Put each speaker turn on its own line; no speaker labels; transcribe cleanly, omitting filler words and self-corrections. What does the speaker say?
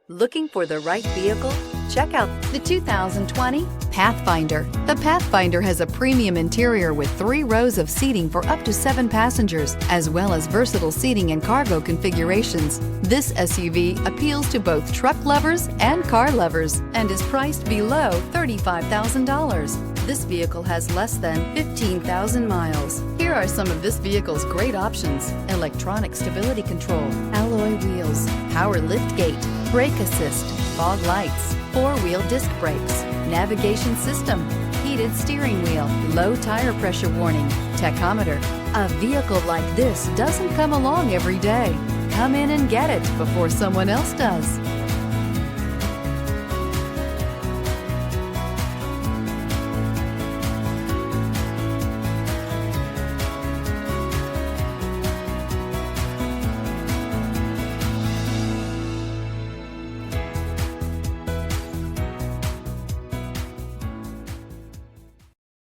Looking for the right vehicle? Check out the 2020 Pathfinder. The Pathfinder has a premium interior with 3 rows of seating for up to 7 passengers, as well as versatile seating and cargo configurations. This SUV appeals to both truck lovers and car lovers and is priced below $35,000. This vehicle has less than 15,000 miles. Here are some of this vehicle's great options: electronic stability control, alloy wheels, power liftgate, brake assist, fog lights, 4-wheel disc brakes, navigation system, heated steering wheel, low tire pressure warning, tachometer. A vehicle like this doesn't come along every day. Come in and get it before someone else does.